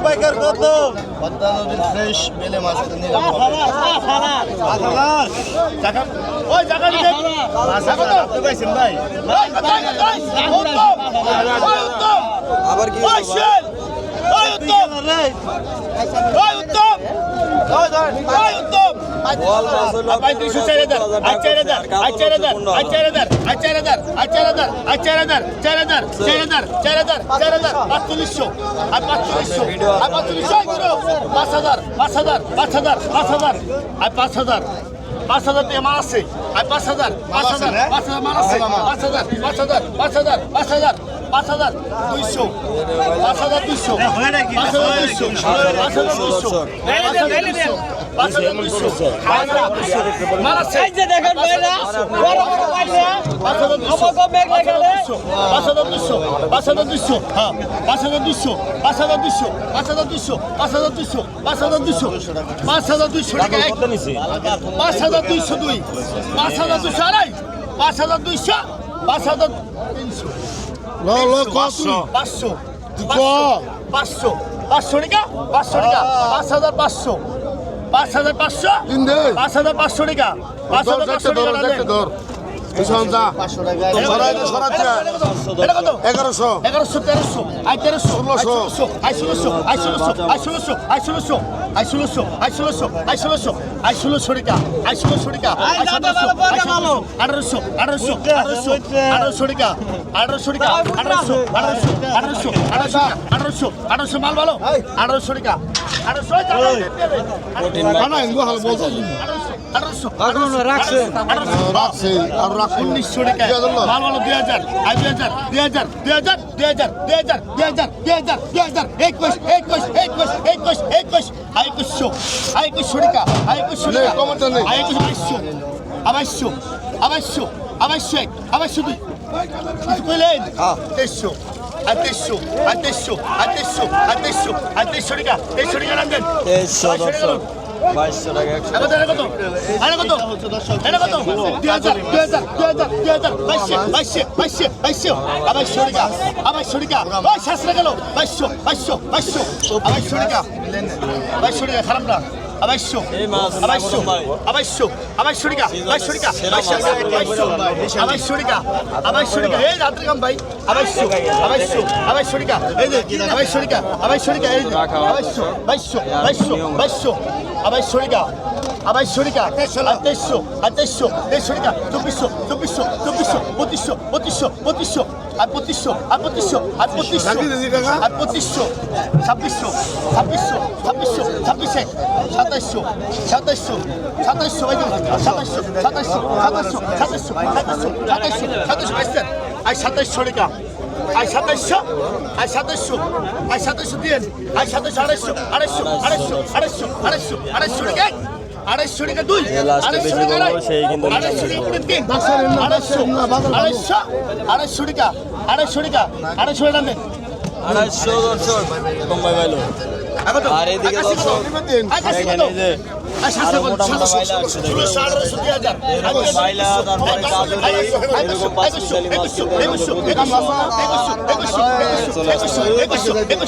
পাইকার কত? 55 দিন ফ্রেশ বেলে মাছ নিলাম। ওই জায়গা দিতে আপনি পাইছেন ভাই? আবার কি পাঁচ হাজার টাকা মাল আছে, 5,000 মাল আছে, 200, 5,200, 5,200 মাল আছে। 5,200 টাকা 5,202, 5,200 আড়াই, 5,200, 5,300, 500, 500 টাকা, 500 টাকা, 5,500, 5,500, 5,500 টাকা, 5,500 টাকা। 500 টাকা। এটা কত? 1100, 1100, 1300, 1300, 1600, 1600, 1600, 1600, 1600, 1600, 1600, 1600 টাকা, 1600 টাকা, 1800, 1800, 1800 টাকা, 1800 টাকা, 1800 মাল ভালো, 1800 টাকা, 1900 টাকা মাল ভালো, 2000, 2000, 2000, 2000, 2000, 2000, 2000, 2000, 2000, 21, 21, 21, 21, 21, 2100, 2100 টাকা, 2100 টাকা, 2200, 2200, 2200, 2200, 2200 কিছু কইলেন? 2300, 2300, 2300, 2300, 2300, 2300 টাকা, 2300 টাকা রাখবেন, 2200 টাকা 100 এটা কত? এটা কত? এটা কত? 2000, 2000, 2000, 2000, 2200, 2200, 2200, 2200 টাকা, 2200 টাকা, ওই শাস্ত্রে গেল, 2200, 2200, 2200, 2200 টাকা, 2200 টাকা খারাপ না, 2200, 2200, 2200, 2200 টাকা, 2200 টাকা, 2200 টাকা, 2200 টাকা, এই রাত্রে কাম ভাই, 2200, 2200, 2200 টাকা, এই যে 2200 টাকা, 2200 টাকা, এই যে 2200, 2200, 2200, 2200, 2200 টাকা, 2200 টাকা, 2300, 2300, 2300 টাকা, 2400, 2400, 2400, 3200, 3200, 3200, আর 2500, আর 2500, আর 2500, আর 2500, 2600, 2600, 2600, 2600, 2700, 2700, 2700, 2700, 2700, 2700, 2700, 2700, 2700, আর 2700 টাকা, আর 2700, আর 2700, আর 2700 দিন, আর 2700, 250, 250, 250, 250, 250 টাকা, 250 টাকা দুই, 250 টাকা আড়াই, 250 টাকা করে তিন, 250, 250, 250 টাকা, 250 টাকা, 250 টাকা নেন, 250 দর্শক কমাই ভালো। আর এদিকে দর্শক দেখেন এই যে আরো মোটা মোটা বাইলা আসছে দেখেন, এরকম বাইলা, তারপরে কাজলি, এরকম পাঁচ মিশালি মাছ কিনতে